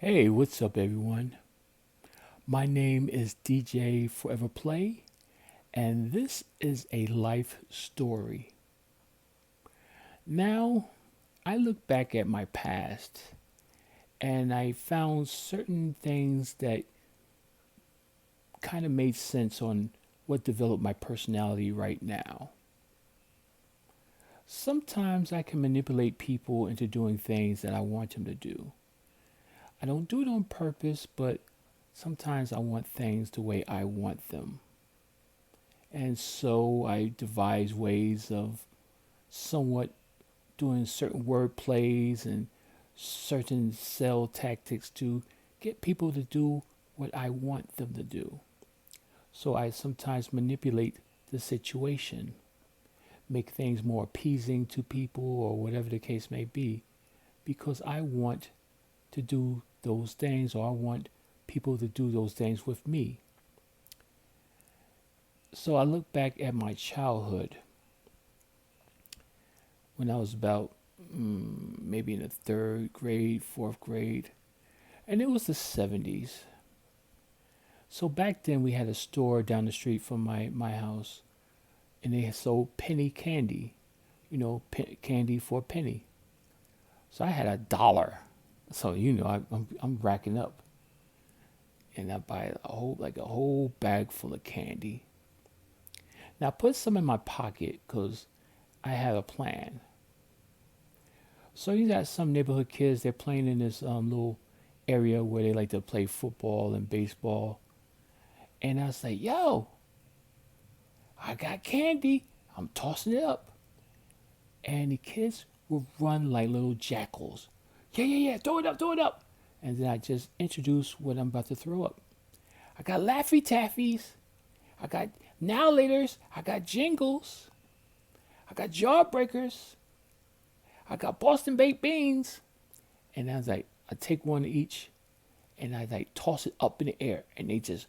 Hey, what's up, everyone? My name is DJ Forever Play, and this is a life story. Now, I look back at my past and I found certain things that kind of made sense on what developed my personality right now. Sometimes I can manipulate people into doing things that I want them to do. I don't do it on purpose, but sometimes I want things the way I want them. And so I devise ways of somewhat doing certain word plays and certain sell tactics to get people to do what I want them to do. So I sometimes manipulate the situation, make things more appeasing to people or whatever the case may be, because I want to do those things or I want people to do those things with me. So I look back at my childhood when I was about maybe in the third grade, fourth grade, and it was the 70s. So back then we had a store down the street from my house, and they sold penny candy, candy for a penny. So I had $1. So I'm racking up, and I buy a whole bag full of candy. Now I put some in my pocket because I had a plan. So you got some neighborhood kids. They're playing in this little area where they like to play football and baseball. And I was like, "Yo, I got candy. I'm tossing it up." And the kids would run like little jackals. Yeah, yeah, yeah. Throw it up, throw it up. And then I just introduce what I'm about to throw up. I got Laffy Taffies. I got Now Laters. I got Jingles. I got Jawbreakers. I got Boston Baked Beans. And I was like, I take one of each and I like toss it up in the air and they just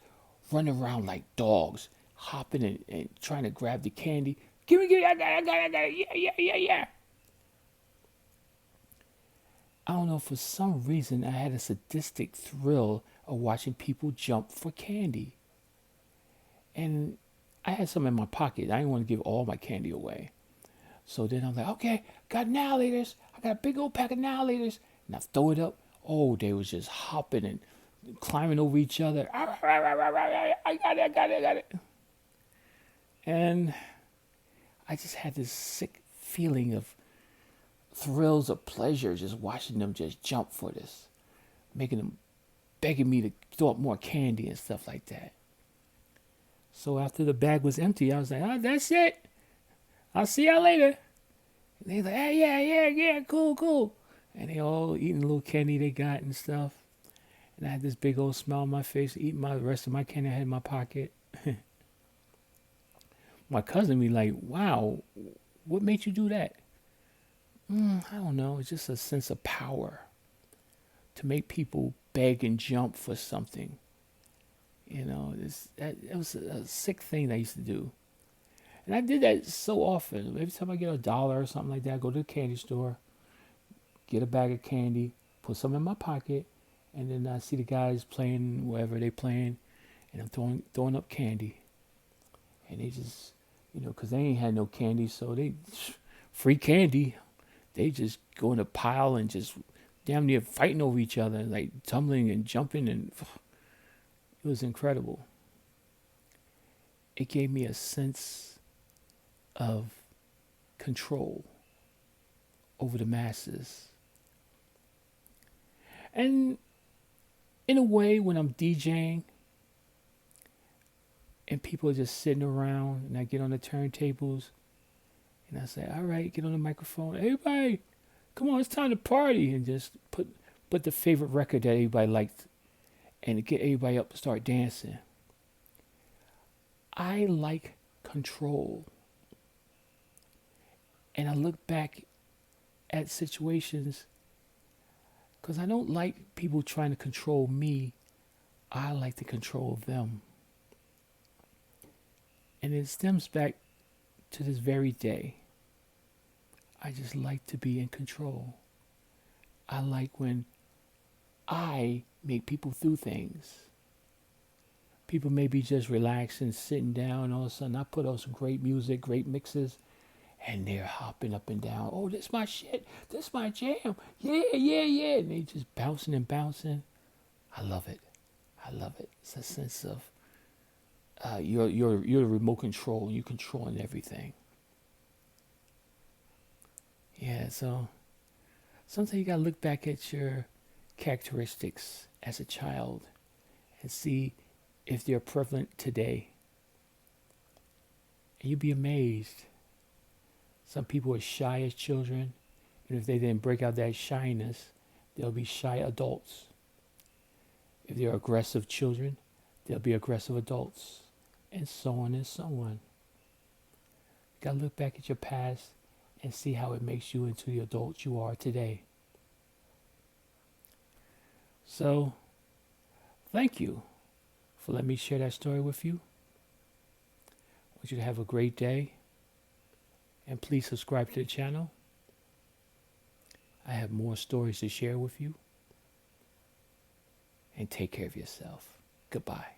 run around like dogs, hopping and trying to grab the candy. Give me, I got it, I got it, I got it. Yeah, yeah, yeah, yeah. I don't know, for some reason I had a sadistic thrill of watching people jump for candy. And I had some in my pocket. I didn't want to give all my candy away. So then I'm like, okay, got annihilators. I got a big old pack of annihilators. And I throw it up. Oh, they was just hopping and climbing over each other. I got it, I got it, I got it. And I just had this sick feeling of thrills of pleasure just watching them just jump for this, making them begging me to throw up more candy and stuff like that. So after the bag was empty, I was like, oh, that's it. I'll see y'all later. And they like, hey, yeah, yeah, yeah, cool, cool. And they all eating a little candy they got and stuff. And I had this big old smile on my face, eating the rest of my candy I had in my pocket. My cousin be like, wow, what made you do that? I don't know. It's just a sense of power to make people beg and jump for something. It was a sick thing I used to do. And I did that so often. Every time I get $1 or something like that, I go to the candy store, get a bag of candy, put some in my pocket, and then I see the guys playing wherever they playing, and I'm throwing up candy, and they just, because they ain't had no candy, so they free candy. They just go in a pile and just damn near fighting over each other, like tumbling and jumping, and it was incredible. It gave me a sense of control over the masses. And in a way, when I'm DJing and people are just sitting around and I get on the turntables and I say, all right, get on the microphone. Everybody, come on, it's time to party. And just put the favorite record that everybody liked and get everybody up to start dancing. I like control. And I look back at situations because I don't like people trying to control me. I like to control them. And it stems back to this very day. I just like to be in control. I like when I make people through things. People may be just relaxing, sitting down. All of a sudden, I put on some great music, great mixes, and they're hopping up and down. Oh, this my shit. This my jam. Yeah, yeah, yeah. And they just bouncing and bouncing. I love it. I love it. It's a sense of you're the remote control. You're controlling everything. Yeah. So sometimes you gotta look back at your characteristics as a child and see if they're prevalent today. And you'd be amazed. Some people are shy as children, and if they didn't break out that shyness, they'll be shy adults. If they're aggressive children, they'll be aggressive adults, and so on and so on. You gotta look back at your past and see how it makes you into the adult you are today. So, thank you for letting me share that story with you. I want you to have a great day, and please subscribe to the channel. I have more stories to share with you, and take care of yourself. Goodbye.